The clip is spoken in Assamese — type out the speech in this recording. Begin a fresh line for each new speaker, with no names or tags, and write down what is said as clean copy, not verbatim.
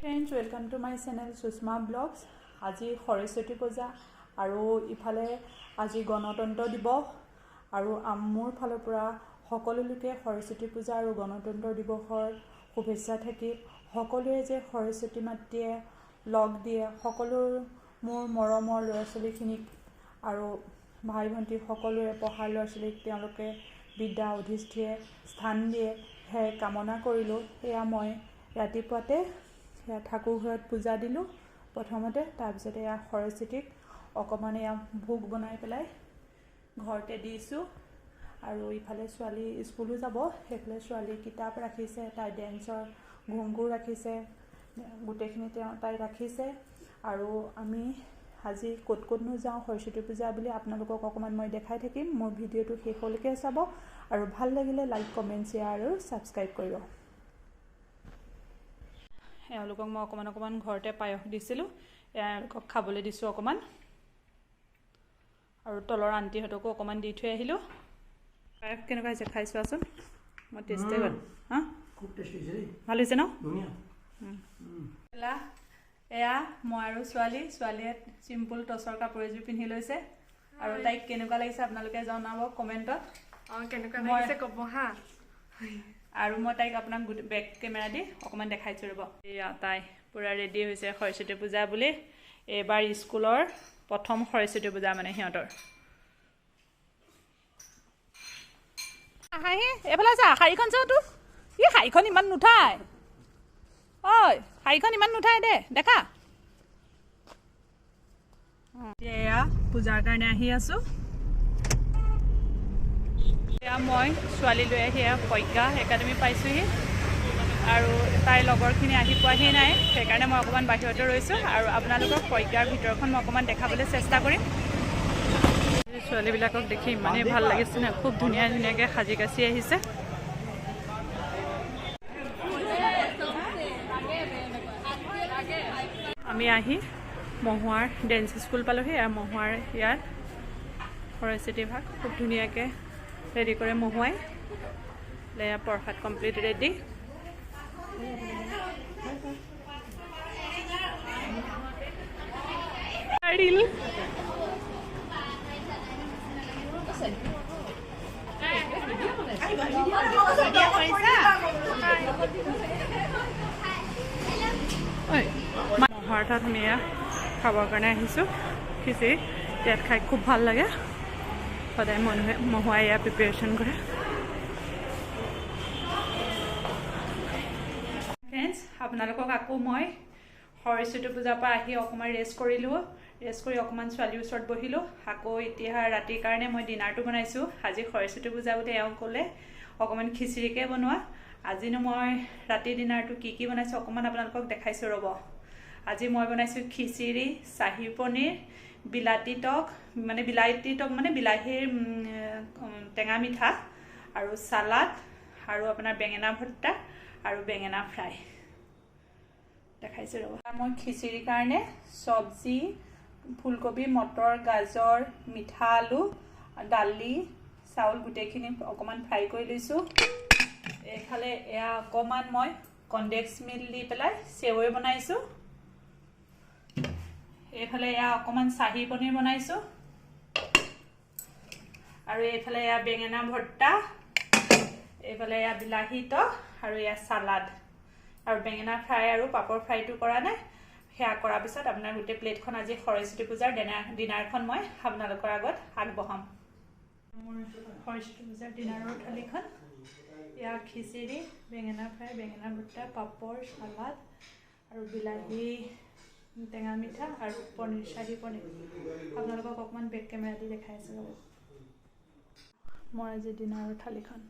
Friends, welcome to my channel Susma Blogs. আজি সৰস্বতী পূজা আৰু ইফালে আজি গণতন্ত্ৰ দিৱস আৰু মোৰ ফালৰ পৰা সকলো লোকে সৰস্বতী পূজা আৰু গণতন্ত্ৰ দিৱসৰ শুভেচ্ছা থাকিল। সকলোৱে যে সৰস্বতী মাতৃয়ে লগ দিয়ে, সকলো মোৰ মৰমৰ ল'ৰা ছোৱালীখিনিক আৰু ভাই ভণ্টি সকলোৰে পঢ়াৰ ল'ৰা ছোৱালীক তেওঁলোকে বিদ্যা অধিষ্ঠিয়ে স্থান দিয়ে সেই কামনা কৰিলোঁ। এয়া মই ৰাতিপুৱাতে ঠাকুৰ ঘৰত পূজা দিলোঁ প্ৰথমতে, তাৰপিছতে এয়া সৰস্বতীক অকণমান এয়া ভোগ বনাই পেলাই ঘৰতে দিছোঁ। আৰু ইফালে ছোৱালী স্কুলো যাব, সেইফালে ছোৱালী কিতাপ ৰাখিছে, তাই ডেন্সৰ ঘুংগুৰ ৰাখিছে, গোটেইখিনি তাই ৰাখিছে। আৰু আমি আজি ক'তনো যাওঁ সৰস্বতী পূজা বুলি আপোনালোকক অকণমান মই দেখাই থাকিম। মোৰ ভিডিঅ'টো শেষলৈকে চাব আৰু ভাল লাগিলে লাইক কমেণ্ট শ্বেয়াৰ আৰু ছাবস্ক্ৰাইব কৰিব। এওঁলোকক মই অকণমান ঘৰতে পায়স দিছিলোঁ, এওঁলোকক খাবলৈ দিছোঁ অকণমান। আৰু তলৰ আণ্টিহঁতকো অকণমান দি থৈ আহিলোঁ। পায়স কেনেকুৱা হৈছে খাই চোৱাচোন। মই টেষ্টে ভাল
খুব টেষ্টি হৈছে,
ভাল হৈছে ন?
ধুনীয়া।
এয়া মই আৰু ছোৱালীয়ে চিম্পুল টচৰ কাপোৰ এযোৰ পিন্ধি লৈছে আৰু তাইক কেনেকুৱা লাগিছে আপোনালোকে জনাব কমেণ্টত।
কেনেকুৱা লাগিছে ক'ব হা।
আৰু মই তাইক আপোনাক বেক কেমেৰা দি অকণমান দেখাইছোঁ ৰ'ব। এয়া তাই পূৰা ৰেডি হৈছে সৰস্বতী পূজা বুলি। এইবাৰ স্কুলৰ প্ৰথম সৰস্বতী পূজা মানে সিহঁতৰ। এইফালে চা, শাড়ীখন চাওঁ তোৰ। ই শাড়ীখন ইমান নুঠাই, ঐ শাড়ীখন ইমান নুঠাই দে, দেখা। এয়া পূজাৰ কাৰণে আহি আছোঁ। এয়া মই ছোৱালী লৈ আহি প্ৰজ্ঞা একাডেমি পাইছোঁহি আৰু তাইৰ লগৰখিনি আহি পোৱাহি নাই, সেইকাৰণে মই অকণমান বাহিৰতে ৰৈছোঁ আৰু আপোনালোকক প্ৰজ্ঞাৰ ভিতৰখন মই অকণমান দেখাবলৈ চেষ্টা কৰিম। ছোৱালীবিলাকক দেখি ইমানেই ভাল লাগিছে ন, খুব ধুনীয়াকৈ সাজি কাচি আহিছে। আমি আহি মহুৱাৰ ডেন্স স্কুল পালোঁহি। মহুৱাৰ ইয়াত সৰস্বতী ভাগ খুব ধুনীয়াকৈ ৰেডি কৰে মহুৱাই। প্ৰসাদ কমপ্লিট ৰেডি। মহুৱাৰ তাত আমি খাবৰ কাৰণে আহিছোঁ খিচিৰি। ইয়াত খাই খুব ভাল লাগে, সদায় মহুৱাই ইয়াত প্ৰিপেৰেশ্যন কৰে। ফ্ৰেণ্ডছ, আপোনালোকক আকৌ মই সৰস্বতী পূজাৰ পৰা আহি অকণমান ৰেষ্ট কৰিলোঁ। ৰেষ্ট কৰি অকণমান ছোৱালীৰ ওচৰত বহিলোঁ। আকৌ এতিয়া ৰাতিৰ কাৰণে মই ডিনাৰটো বনাইছোঁ। আজি সৰস্বতী পূজা বুলি এওঁ ক'লে অকণমান খিচিৰিকে বনোৱা। আজিনো মই ৰাতিৰ ডিনাৰটো কি বনাইছোঁ অকণমান আপোনালোকক দেখাইছোঁ ৰ'ব। আজি মই বনাইছোঁ খিচিৰি, চাহী পনীৰ, বিলাহী টক মানে বিলাহীৰ টেঙা মিঠা আৰু চালাড আৰু আপোনাৰ বেঙেনা ভৰ্তা আৰু বেঙেনা ফ্ৰাই দেখাইছোঁ ৰ'ব। মই খিচিৰিৰ কাৰণে চব্জি, ফুলকবি, মটৰ, গাজৰ, মিঠা আলু, দালি, চাউল গোটেইখিনি অকণমান ফ্ৰাই কৰি লৈছোঁ। এইফালে এয়া অকণমান মই কনডেক্স মিল্ক দি পেলাই চেৱৈ বনাইছোঁ। এইফালে এয়া অকণমান চাহী পনীৰ বনাইছোঁ আৰু এইফালে এয়া বেঙেনা ভৰ্তা, এইফালে এয়া বিলাহী টক আৰু এয়া চালাড আৰু বেঙেনা ফ্ৰাই আৰু পাপৰ ফ্ৰাইটো কৰা নাই। সেয়া কৰাৰ পিছত আপোনাৰ গোটেই প্লেটখন আজি সৰস্বতী পূজাৰ ডিনাৰখন মই আপোনালোকৰ আগত আগবঢ়াম। মোৰ সৰস্বতী পূজাৰ ডিনাৰৰ থালিখন এয়া খিচিৰি, বেঙেনা ফ্ৰাই, বেঙেনা ভৰ্তা, পাপৰ, চালাড আৰু বিলাহী টেঙা মিঠা আৰু পনীৰ, চাহী পনীৰ। আপোনালোকক অকণমান বেক কেমেৰা দি দেখাই আছোঁ ৰ'ব মোৰ আজি ডিনাৰৰ থালিখন।